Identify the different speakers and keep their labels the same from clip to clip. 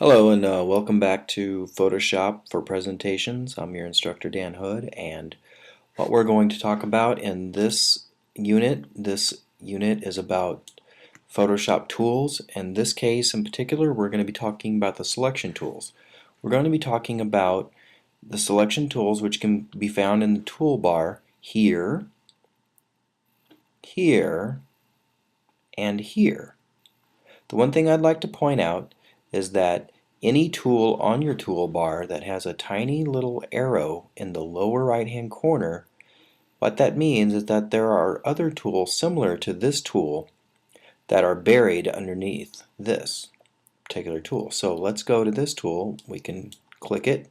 Speaker 1: Hello and welcome back to Photoshop for Presentations. I'm your instructor Dan Hood, and what we're going to talk about in this unit is about Photoshop tools. In this case in particular, we're going to be talking about the selection tools. We're going to be talking about the selection tools which can be found in the toolbar here, here, and here. The one thing I'd like to point out is that any tool on your toolbar that has a tiny little arrow in the lower right hand corner, what that means is that there are other tools similar to this tool that are buried underneath this particular tool. So let's go to this tool. We can click it,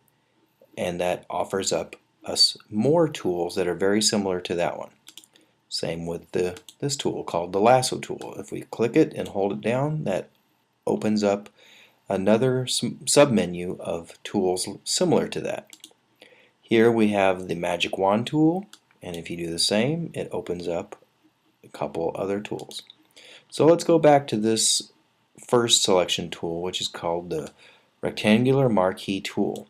Speaker 1: and that offers up us more tools that are very similar to that one. Same with this tool called the lasso tool. If we click it and hold it down, that opens up another submenu of tools similar to that. Here we have the magic wand tool, and if you do the same, it opens up a couple other tools. So let's go back to this first selection tool, which is called the rectangular marquee tool.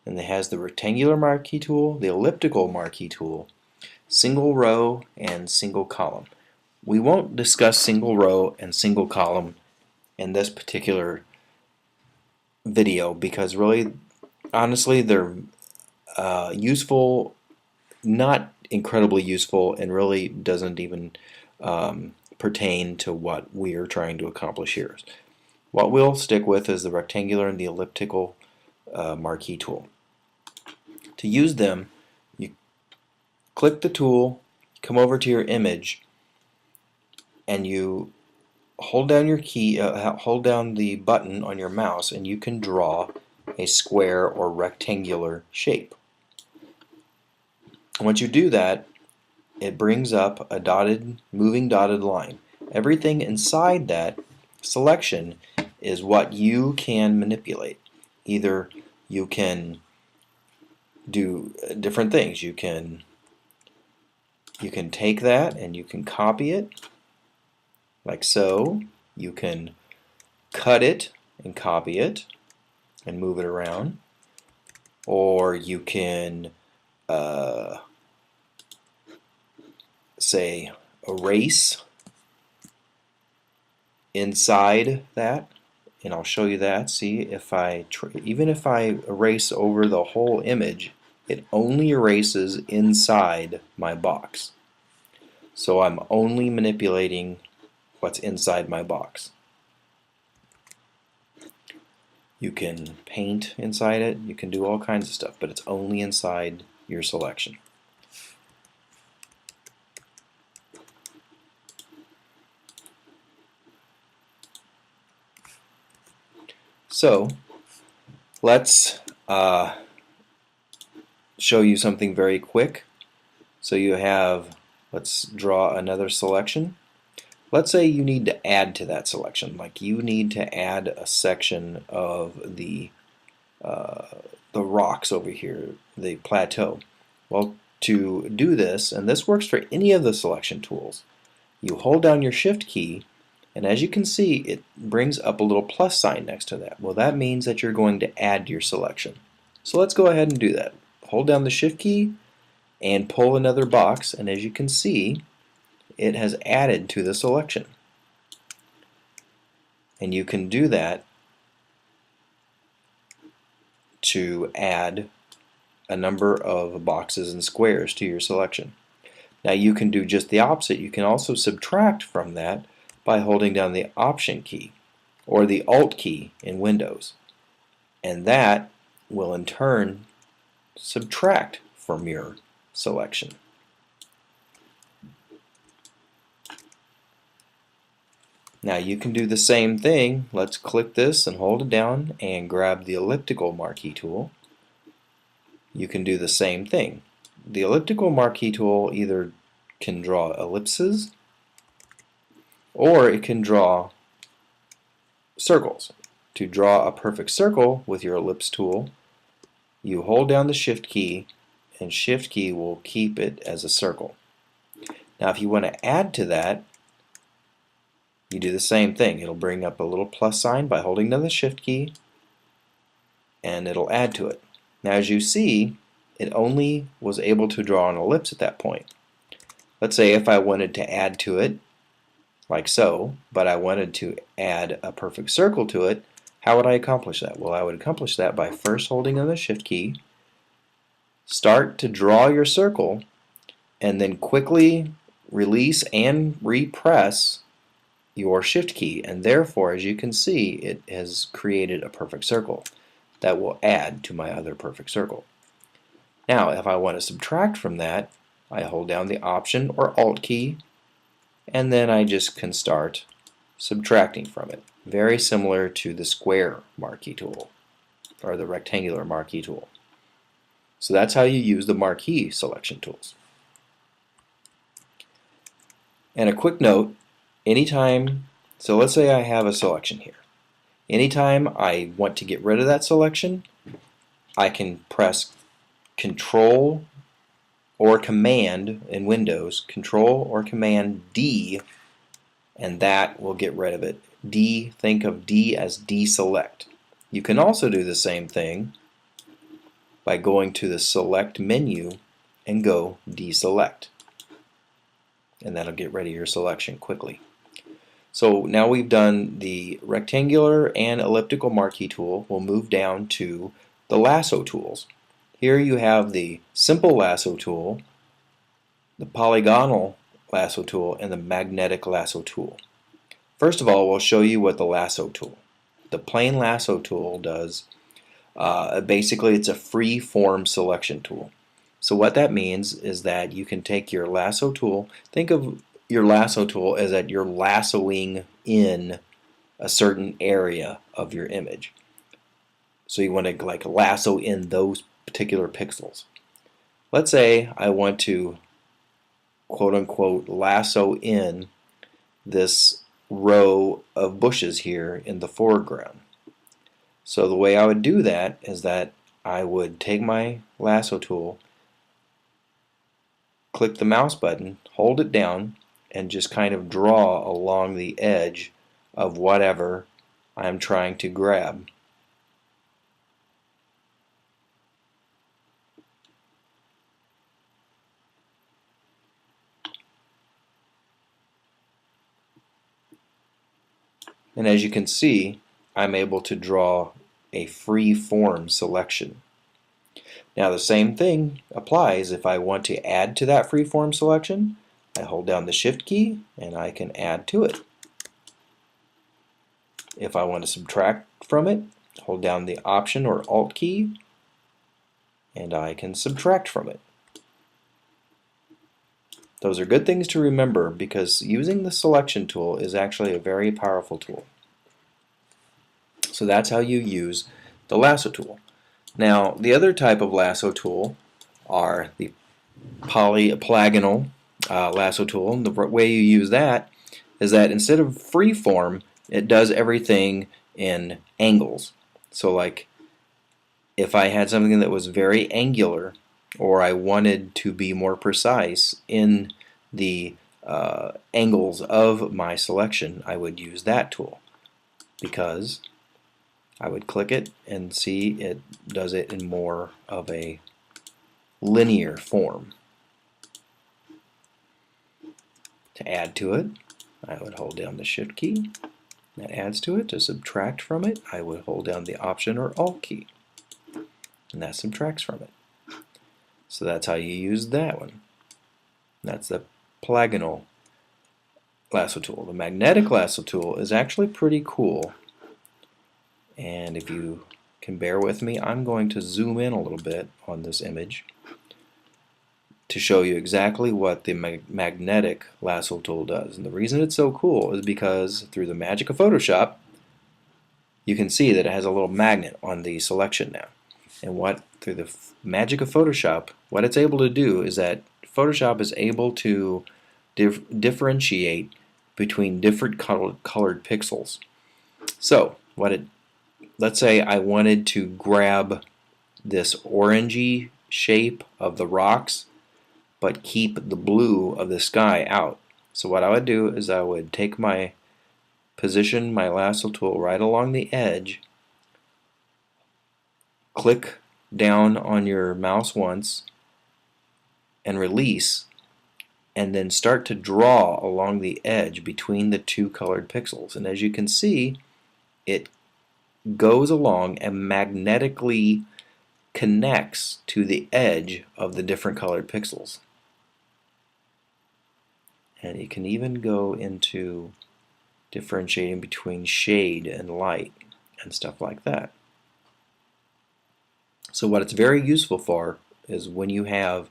Speaker 1: And it has the rectangular marquee tool, the elliptical marquee tool, single row, and single column. We won't discuss single row and single column in this particular video because really, honestly, they're useful, not incredibly useful, and really doesn't even pertain to what we are trying to accomplish here. What we'll stick with is the rectangular and the elliptical marquee tool. To use them, you click the tool, come over to your image, and you hold down your key, hold down the button on your mouse, and you can draw a square or rectangular shape. Once you do that, it brings up a moving dotted line. Everything inside that selection is what you can manipulate. Either you can do different things. You can take that and you can copy it like so. You can cut it and copy it and move it around, or you can say erase inside that, and I'll show you that. See, if even if I erase over the whole image, it only erases inside my box. So I'm only manipulating what's inside my box. You can paint inside it, you can do all kinds of stuff, but it's only inside your selection. So let's show you something very quick. So you have, let's draw another selection. Let's say you need to add to that selection, like you need to add a section of the rocks over here, the plateau. Well, to do this, and this works for any of the selection tools, you hold down your shift key, and as you can see, it brings up a little plus sign next to that. Well, that means that you're going to add to your selection. So let's go ahead and do that. Hold down the shift key and pull another box, and as you can see, it has added to the selection. And you can do that to add a number of boxes and squares to your selection. Now you can do just the opposite. You can also subtract from that by holding down the Option key or the Alt key in Windows. And that will in turn subtract from your selection. Now you can do the same thing. Let's click this and hold it down and grab the elliptical marquee tool. You can do the same thing. The elliptical marquee tool either can draw ellipses or it can draw circles. To draw a perfect circle with your ellipse tool, you hold down the shift key, and shift key will keep it as a circle. Now if you want to add to that, you do the same thing. It'll bring up a little plus sign by holding down the shift key, and it'll add to it. Now as you see, it only was able to draw an ellipse at that point. Let's say if I wanted to add to it like so, but I wanted to add a perfect circle to it, how would I accomplish that? Well, I would accomplish that by first holding on the Shift key, start to draw your circle, and then quickly release and repress your Shift key, and therefore, as you can see, it has created a perfect circle that will add to my other perfect circle. Now if I want to subtract from that, I hold down the Option or Alt key, and then I just can start subtracting from it. Very similar to the square marquee tool or the rectangular marquee tool. So that's how you use the marquee selection tools. And a quick note, anytime, so let's say I have a selection here. Anytime I want to get rid of that selection, I can press Control or Command in Windows, Control or Command D, and that will get rid of it. D, think of D as deselect. You can also do the same thing by going to the Select menu and go Deselect, and that'll get rid of your selection quickly. So now we've done the rectangular and elliptical marquee tool. We'll move down to the lasso tools. Here you have the simple lasso tool, the polygonal lasso tool, and the magnetic lasso tool. First of all, we'll show you what the lasso tool. The plain lasso tool does, basically it's a free form selection tool. So what that means is that you can take your lasso tool, think of your lasso tool as that you're lassoing in a certain area of your image. So you want to like lasso in those particular pixels. Let's say I want to quote-unquote lasso in this row of bushes here in the foreground. So the way I would do that is that I would take my lasso tool, click the mouse button, hold it down, and just kind of draw along the edge of whatever I'm trying to grab. And as you can see, I'm able to draw a free form selection. Now the same thing applies if I want to add to that free form selection. I hold down the Shift key and I can add to it. If I want to subtract from it, hold down the Option or Alt key and I can subtract from it. Those are good things to remember because using the selection tool is actually a very powerful tool. So that's how you use the lasso tool. Now the other type of lasso tool are the polygonal lasso tool. And the way you use that is that instead of free form, it does everything in angles. So like if I had something that was very angular, or I wanted to be more precise in the angles of my selection, I would use that tool because I would click it and see it does it in more of a linear form. To add to it, I would hold down the Shift key. That adds to it. To subtract from it, I would hold down the Option or Alt key, and that subtracts from it. So that's how you use that one. That's the polygonal lasso tool. The magnetic lasso tool is actually pretty cool, and if you can bear with me, I'm going to zoom in a little bit on this image to show you exactly what the magnetic lasso tool does. And the reason it's so cool is because through the magic of Photoshop, you can see that it has a little magnet on the selection now. And through the magic of Photoshop, what it's able to do is that Photoshop is able to differentiate between different colored pixels. So let's say I wanted to grab this orangey shape of the rocks but keep the blue of the sky out. So what I would do is I would take my lasso tool right along the edge, click down on your mouse once and release, and then start to draw along the edge between the two colored pixels. And as you can see, it goes along and magnetically connects to the edge of the different colored pixels. And you can even go into differentiating between shade and light and stuff like that. So what it's very useful for is when you have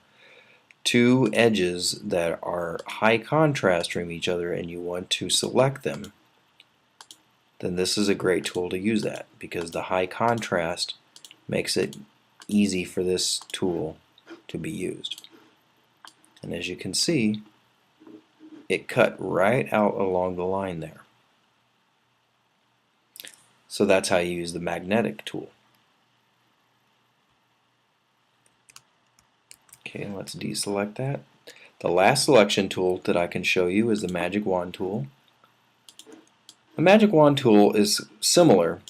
Speaker 1: two edges that are high contrast from each other and you want to select them, then this is a great tool to use that, because the high contrast makes it easy for this tool to be used. And as you can see, it cut right out along the line there. So that's how you use the magnetic tool. Okay, let's deselect that. The last selection tool that I can show you is the Magic Wand tool. The Magic Wand tool is similar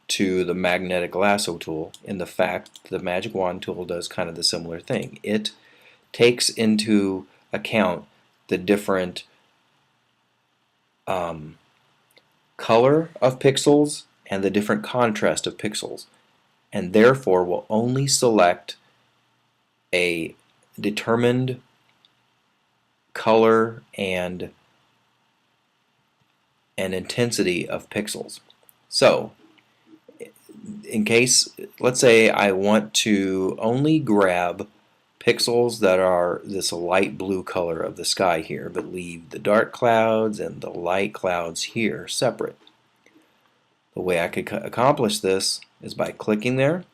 Speaker 1: to the Magnetic Lasso tool in the fact the Magic Wand tool does kind of the similar thing. It takes into account the different color of pixels and the different contrast of pixels, and therefore will only select a determined color and an intensity of pixels. So in case, let's say I want to only grab pixels that are this light blue color of the sky here, but leave the dark clouds and the light clouds here separate. The way I could accomplish this is by clicking there.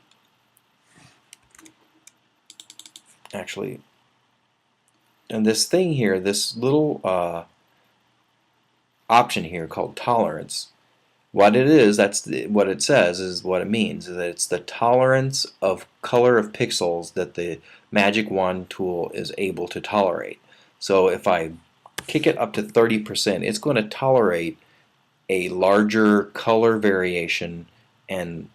Speaker 1: Actually, and this thing here, this little option here called tolerance, what it is, what it says is what it means, is that it's the tolerance of color of pixels that the Magic Wand tool is able to tolerate. So if I kick it up to 30%, it's going to tolerate a larger color variation and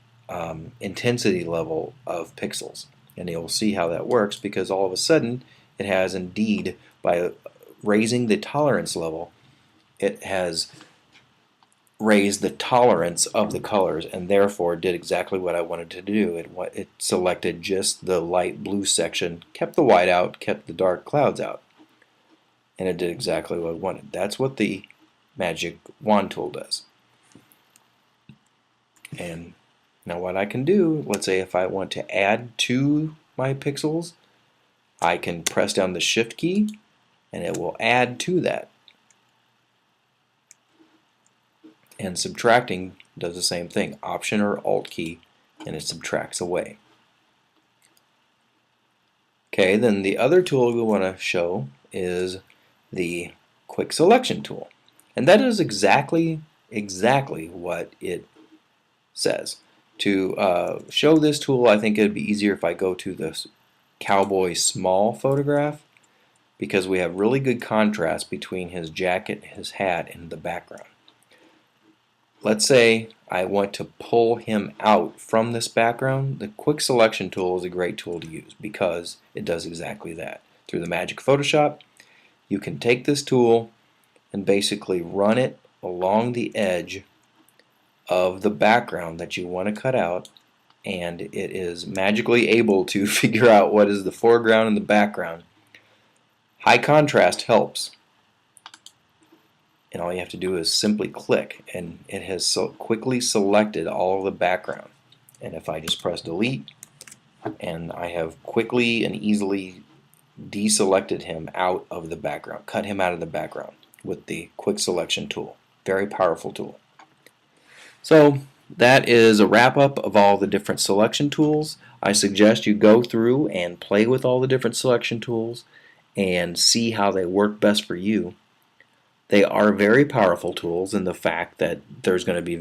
Speaker 1: intensity level of pixels. And you'll see how that works, because all of a sudden it has indeed, by raising the tolerance level, it has raised the tolerance of the colors, and therefore did exactly what I wanted to do. It selected just the light blue section, kept the white out, kept the dark clouds out, and it did exactly what I wanted. That's what the Magic Wand tool does. And now what I can do, let's say if I want to add to my pixels, I can press down the Shift key and it will add to that. And subtracting does the same thing. Option or Alt key, and it subtracts away. Okay, then the other tool we want to show is the Quick Selection tool. And that is exactly what it says. To show this tool, I think it would be easier if I go to the cowboy small photograph, because we have really good contrast between his jacket, his hat, and the background. Let's say I want to pull him out from this background. The Quick Selection tool is a great tool to use because it does exactly that. Through the Magic Photoshop, you can take this tool and basically run it along the edge of the background that you want to cut out, and it is magically able to figure out what is the foreground and the background. High contrast helps, and all you have to do is simply click, and it has quickly selected all of the background. And if I just press delete, and I have quickly and easily deselected him out of the background, cut him out of the background with the Quick Selection tool. Very powerful tool. So that is a wrap-up of all the different selection tools. I suggest you go through and play with all the different selection tools and see how they work best for you. They are very powerful tools in the fact that there's going to be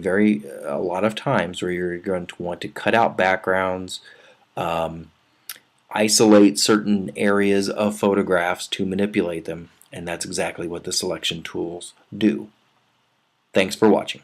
Speaker 1: a lot of times where you're going to want to cut out backgrounds, isolate certain areas of photographs to manipulate them, and that's exactly what the selection tools do. Thanks for watching.